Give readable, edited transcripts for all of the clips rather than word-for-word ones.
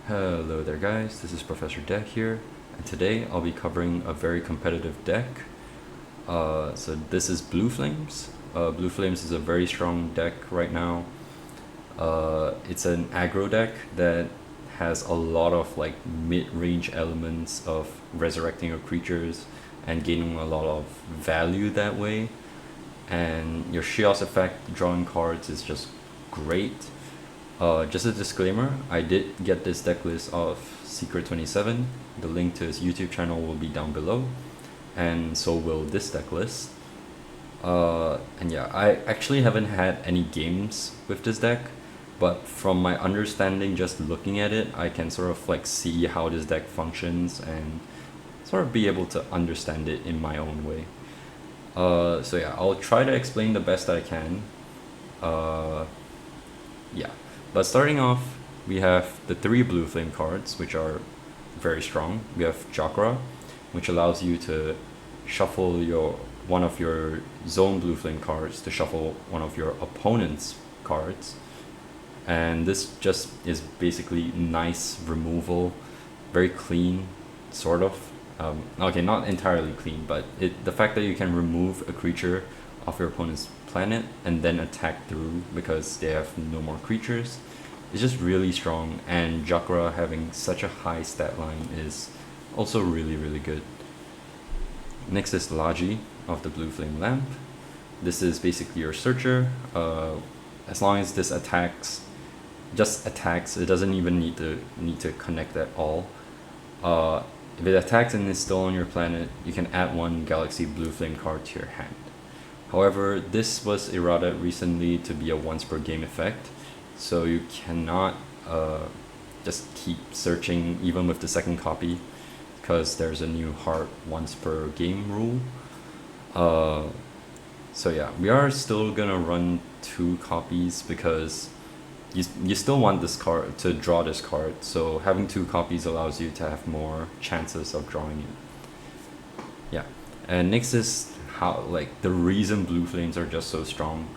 Hello there guys, this is Professor Deck here, and today I'll be covering a very competitive deck. So this is Blue-Flames. Blue-Flames is a very strong deck right now. It's an aggro deck that has a lot of like mid-range elements of resurrecting your creatures and gaining a lot of value that way. And your Sheos effect, drawing cards, is just great. Just a disclaimer, I did get this deck list off Secret27. The link to his YouTube channel will be down below, and so will this deck list. And yeah, I actually haven't had any games with this deck, but from my understanding, just looking at it, I can sort of like see how this deck functions and sort of be able to understand it in my own way. So yeah, I'll try to explain the best I can. Yeah. But starting off, we have the 3 Blue-Flame cards, which are very strong. We have Jakrah, which allows you to shuffle one of your zone Blue-Flame cards to shuffle one of your opponent's cards. And this just is basically nice removal, very clean, sort of. Okay, not entirely clean, but the fact that you can remove a creature off your opponent's planet and then attack through because they have no more creatures is just really strong, and Jakrah having such a high stat line is also really good. Next is Laji of the Blue-Flame Lamp. This is basically your searcher. As long as this just attacks, it doesn't even need to connect at all. If it attacks and is still on your planet, you can add 1 Galaxy Blue-Flame card to your hand. However, this was errata recently to be a once per game effect, so you cannot just keep searching even with the second copy, because there's a new hard once per game rule. So yeah, we are still gonna run 2 copies because you still want this card to draw this card, so having 2 copies allows you to have more chances of drawing it. Yeah, and next is how the reason Blue-Flames are just so strong,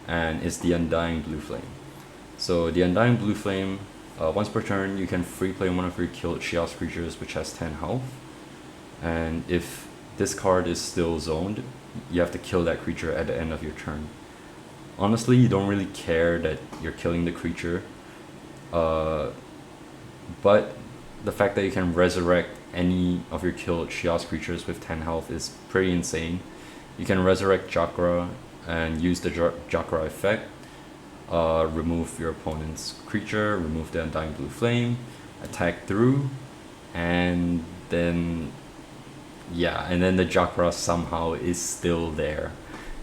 and it's the Undying Blue-Flame. So the Undying Blue-Flame, once per turn you can free play one of your killed Sheos creatures which has 10 health, and if this card is still zoned, you have to kill that creature at the end of your turn. Honestly, you don't really care that you're killing the creature, but the fact that you can resurrect any of your killed Sheos creatures with 10 health is pretty insane. You can resurrect Jakrah and use the Jakrah effect, remove your opponent's creature, remove the Undying Blue-Flame, attack through, and then the Jakrah somehow is still there.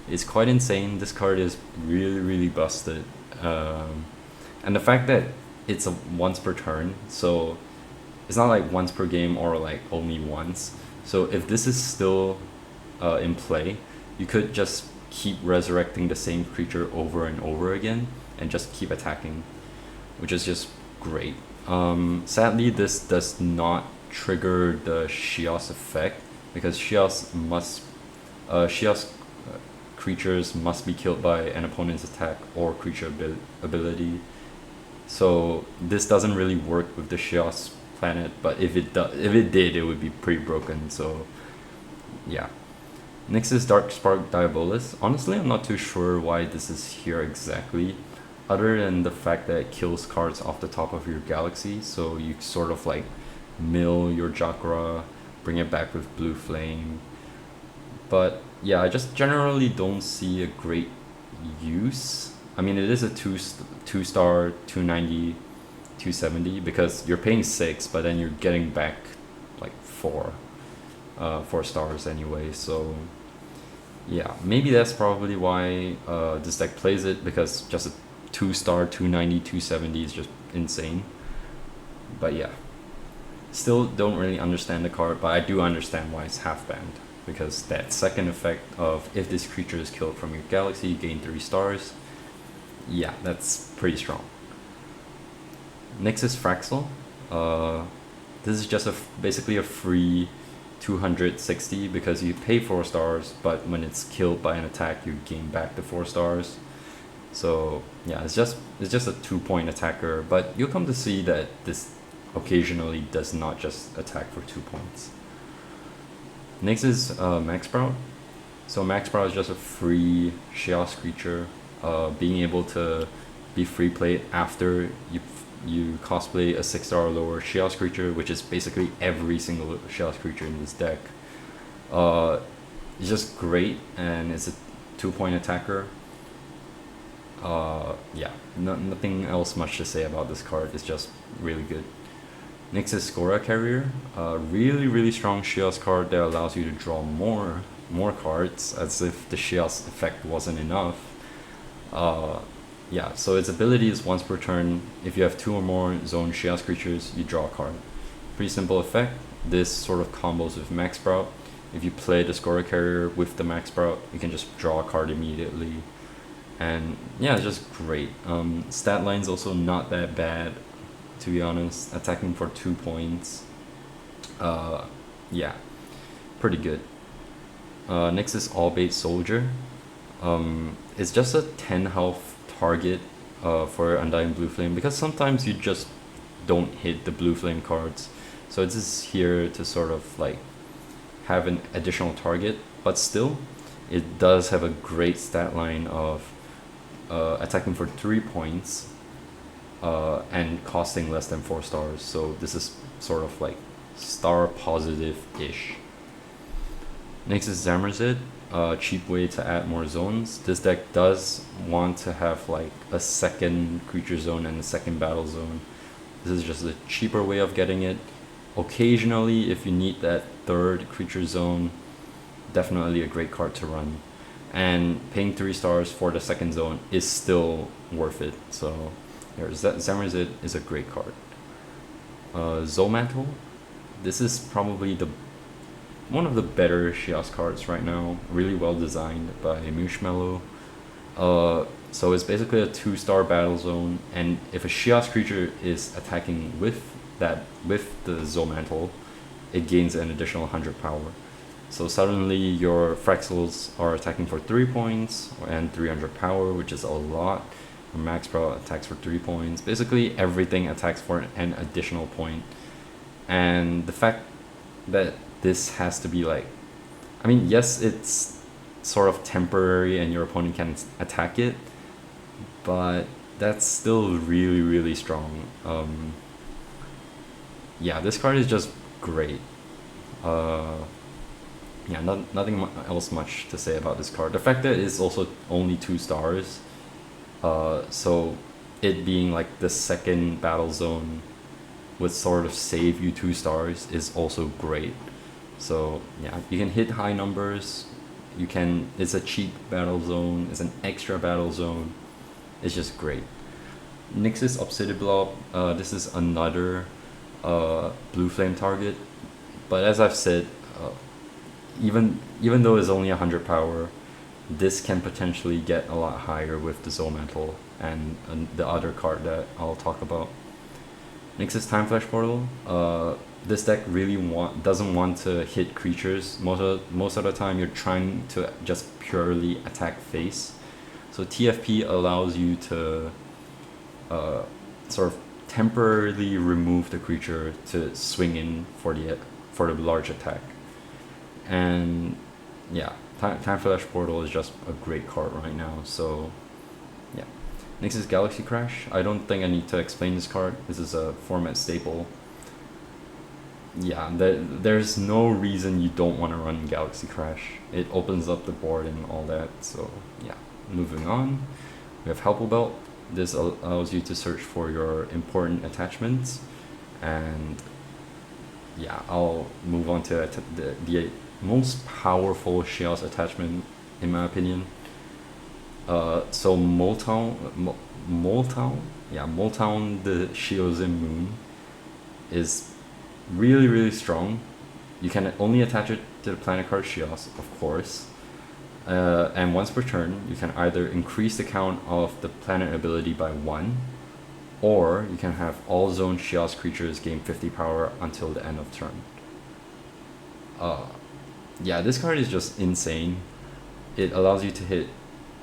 It's quite insane. This card is really busted, and the fact that it's a once per turn, so it's not like once per game or like only once. So if this is still in play, you could just keep resurrecting the same creature over and over again and just keep attacking, which is just great. Sadly, this does not trigger the Sheos effect because Sheos creatures must be killed by an opponent's attack or creature ability. So this doesn't really work with the Sheos planet, but if it did, it would be pretty broken. So yeah. Next is Dark-Spark Diabolus. Honestly, I'm not too sure why this is here exactly, other than the fact that it kills cards off the top of your galaxy, so you sort of like mill your Jakrah, bring it back with Blue-Flame. But yeah, I just generally don't see a great use. I mean, it is a 2-star, 290, 270 because you're paying 6, but then you're getting back like 4 stars anyway. So yeah, maybe that's probably why this deck plays it, because just a 2-star, 290, 270 is just insane. But yeah, still don't really understand the card, but I do understand why it's half banned, because that second effect of if this creature is killed from your galaxy, you gain 3 stars. Yeah, that's pretty strong. Next is Fraxle. This is just basically a free 260 because you pay 4 stars, but when it's killed by an attack, you gain back the 4 stars. So yeah, it's just a 2-point attacker, but you'll come to see that this occasionally does not just attack for 2 points. Next is Magsprout. So Magsprout is just a free Sheos creature, being able to be free played after you cosplay a 6-star or lower Sheos creature, which is basically every single Sheos creature in this deck. It's just great, and it's a 2-point attacker. Yeah, nothing else much to say about this card. It's just really good. Next is Scoria Carrier, a really strong Sheos card that allows you to draw more cards, as if the Sheos effect wasn't enough. Yeah, so its ability is once per turn, if you have 2 or more zone Sheos creatures, you draw a card. Pretty simple effect. This sort of combos with Magsprout. If you play the Scoria Carrier with the Magsprout, you can just draw a card immediately. And yeah, it's just great. Stat line's also not that bad, to be honest. Attacking for 2 points. Yeah, pretty good. Next is Aubade Soldier. It's just a 10 health target for Undying Blue-Flame, because sometimes you just don't hit the Blue-Flame cards. So it's just here to sort of like have an additional target, but still it does have a great stat line of attacking for 3 points and costing less than 4 stars. So this is sort of like star positive-ish. Next is Zammer Zead, a cheap way to add more zones. This deck does want to have like a second creature zone and a second battle zone. This is just a cheaper way of getting it. Occasionally, if you need that third creature zone, definitely a great card to run. And paying 3 stars for the second zone is still worth it. So Zammer Zead is a great card. Zomatle, this is probably one of the better Sheos cards right now. Really well designed by Mushmello. So it's basically a 2-star battle zone, and if a Sheos creature is attacking with the Zomatle, it gains an additional 100 power. So suddenly your Fraxles are attacking for 3 points and 300 power, which is a lot. Magsprout attacks for 3 points. Basically everything attacks for an additional point. And the fact that this has to be like, I mean, yes, it's sort of temporary and your opponent can attack it, but that's still really strong. Yeah, this card is just great. Yeah, nothing else much to say about this card. The fact that it's also only 2 stars, so it being like the second battle zone would sort of save you 2 stars is also great. So yeah, you can hit high numbers. It's a cheap battle zone. It's an extra battle zone. It's just great. Next is Obsidiblob. This is another Blue-Flame target, but as I've said, even though it's only 100 power, this can potentially get a lot higher with the Zomatle and the other card that I'll talk about. Next is Time Flash Portal. This deck really doesn't want to hit creatures. Most of the time you're trying to just purely attack face. So TFP allows you to sort of temporarily remove the creature to swing in for the large attack. And yeah, Time Flash Portal is just a great card right now. So yeah. Next is Galaxy Crash. I don't think I need to explain this card. This is a format staple. Yeah, there's no reason you don't want to run Galaxy Crash. It opens up the board and all that. So yeah, moving on. We have Helpful Belt. This allows you to search for your important attachments. And yeah, I'll move on to the most powerful Sheos attachment in my opinion. So Moltown, the Sheosian Moon is really strong. You can only attach it to the planet card Sheos, of course. And once per turn, you can either increase the count of the planet ability by 1, or you can have all zone Sheos creatures gain 50 power until the end of turn. Yeah, this card is just insane. It allows you to hit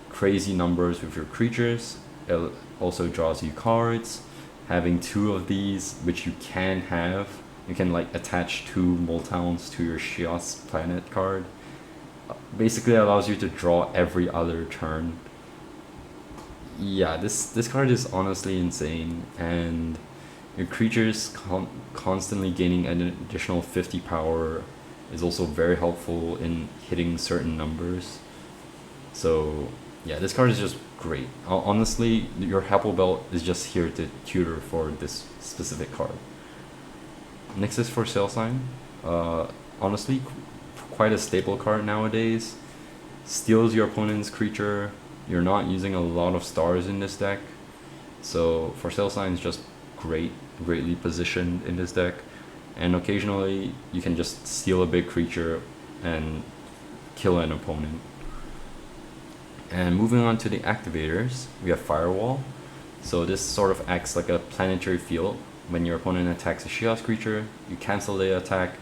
crazy numbers with your creatures. It also draws you cards. having 2 of these, which you can have, you can like attach 2 Moltowns to your Sheos planet card, basically allows you to draw every other turn. Yeah, this card is honestly insane, and your creatures constantly gaining an additional 50 power is also very helpful in hitting certain numbers. So yeah, this card is just great. Honestly, your Happel Belt is just here to tutor for this specific card. Next is for Sail Sign. Honestly, quite a staple card nowadays. Steals your opponent's creature. You're not using a lot of stars in this deck, so for Sail Sign is just greatly positioned in this deck, and occasionally you can just steal a big creature and kill an opponent. And moving on to the activators, we have Firewall. So this sort of acts like a Planetary Field. When your opponent attacks a Sheos creature, you cancel the attack,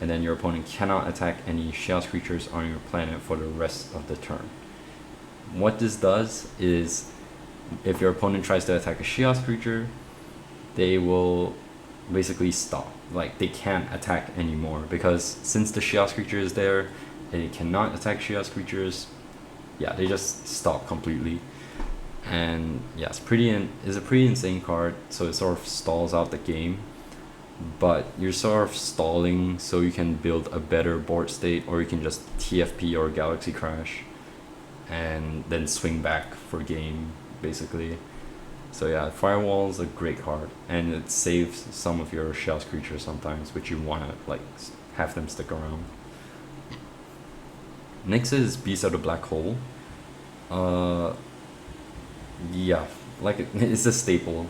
and then your opponent cannot attack any Sheos creatures on your planet for the rest of the turn. What this does is, if your opponent tries to attack a Sheos creature, they will basically stop. Like, they can't attack anymore, because since the Sheos creature is there, they cannot attack Sheos creatures. Yeah, they just stop completely. And yeah, it's a pretty insane card, so it sort of stalls out the game. But you're sort of stalling so you can build a better board state, or you can just TFP or Galaxy Crash and then swing back for game, basically. So yeah, Firewall is a great card, and it saves some of your Sheos creatures sometimes, which you want to like have them stick around. Next is Beast of the Black Hole. Yeah, like it's a staple.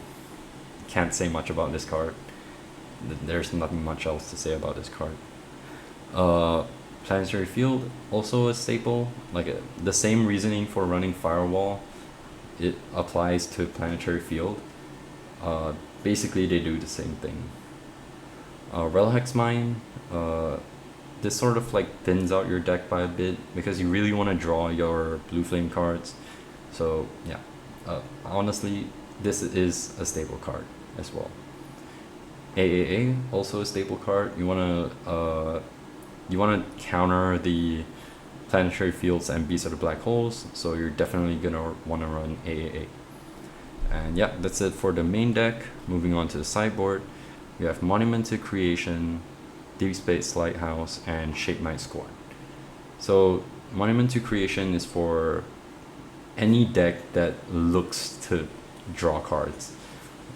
Can't say much about this card. There's nothing much else to say about this card. Planetary Field, also a staple. Like the same reasoning for running Firewall, it applies to Planetary Field. Basically they do the same thing. Relohex Mine, this sort of like thins out your deck by a bit, because you really want to draw your Blue-Flame cards. So yeah, honestly, this is a staple card as well. AAA, also a staple card. You wanna counter the Planetary Fields and Beasts of the Black Holes, so you're definitely gonna wanna run AAA. And yeah, that's it for the main deck. Moving on to the sideboard, we have Monument to Creation, Deepspace Lighthouse, and Shape Knight Squarn. So Monument to Creation is for any deck that looks to draw cards.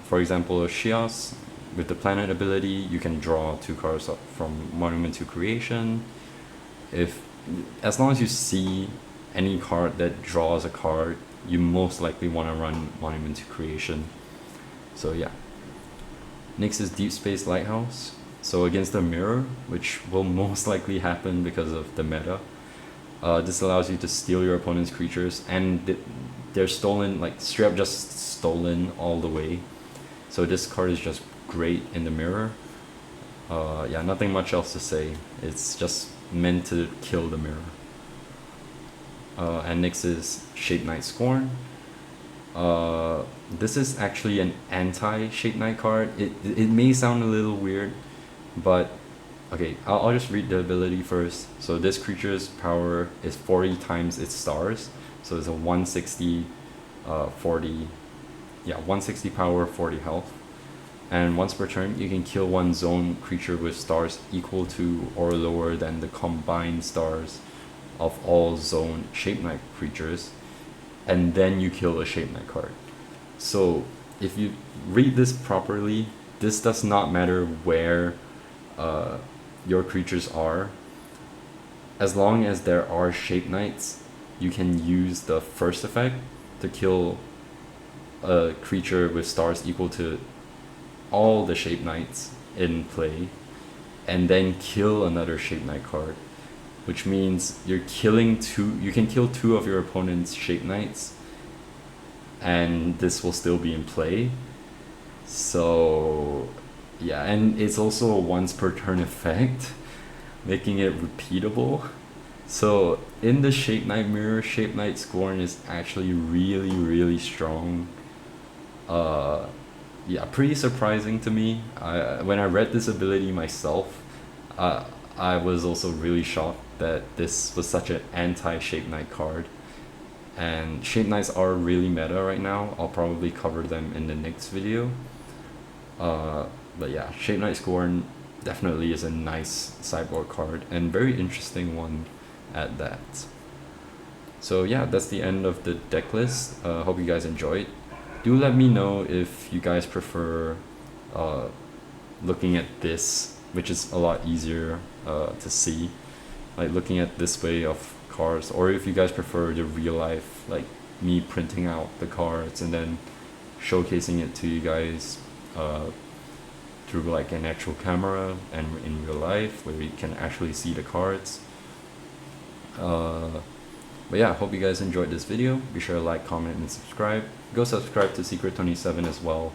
For example, Sheos, with the planet ability, you can draw 2 cards up from Monument to Creation. As long as you see any card that draws a card, you most likely want to run Monument to Creation. So yeah. Next is Deepspace Lighthouse. So against the mirror, which will most likely happen because of the meta, this allows you to steal your opponent's creatures, and they're stolen, like straight up just stolen all the way. So this card is just great in the mirror. Yeah, nothing much else to say. It's just meant to kill the mirror. And next is Shape Knight Scorn. This is actually an anti-Shape Knight card. It may sound a little weird, but okay, I'll just read the ability first. So this creature's power is 40 times its stars. So it's a 160, 40, yeah, 160 power, 40 health. And once per turn, you can kill one zone creature with stars equal to or lower than the combined stars of all zone Shape Knight creatures, and then you kill a Shape Knight card. So if you read this properly, this does not matter where your creatures are. As long as there are Shape Knights, you can use the first effect to kill a creature with stars equal to all the Shape Knights in play, and then kill another Shape Knight card, which means you can kill 2 of your opponent's Shape Knights, and this will still be in play. So yeah, and it's also a once per turn effect, making it repeatable. So in the Shape Knight mirror, Shape Knight Scorn is actually really strong. yeah, pretty surprising to me. When I read this ability myself, I was also really shocked that this was such an anti-Shape Knight card. And Shape Knights are really meta right now. I'll probably cover them in the next video. But yeah, Shape Knight Squarn definitely is a nice sideboard card and very interesting one at that. So yeah, that's the end of the deck list. Hope you guys enjoyed. Do let me know if you guys prefer looking at this, which is a lot easier to see, like looking at this way of cards, or if you guys prefer the real life, like me printing out the cards and then showcasing it to you guys through like an actual camera and in real life where you can actually see the cards. But yeah, hope you guys enjoyed this video. Be sure to like, comment, and subscribe. Go subscribe to Secret27 as well.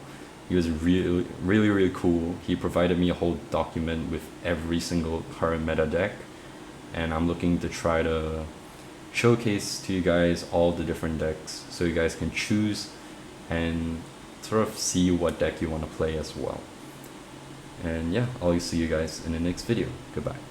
He was really cool. He provided me a whole document with every single current meta deck, and I'm looking to try to showcase to you guys all the different decks so you guys can choose and sort of see what deck you want to play as well. And yeah, I'll see you guys in the next video. Goodbye.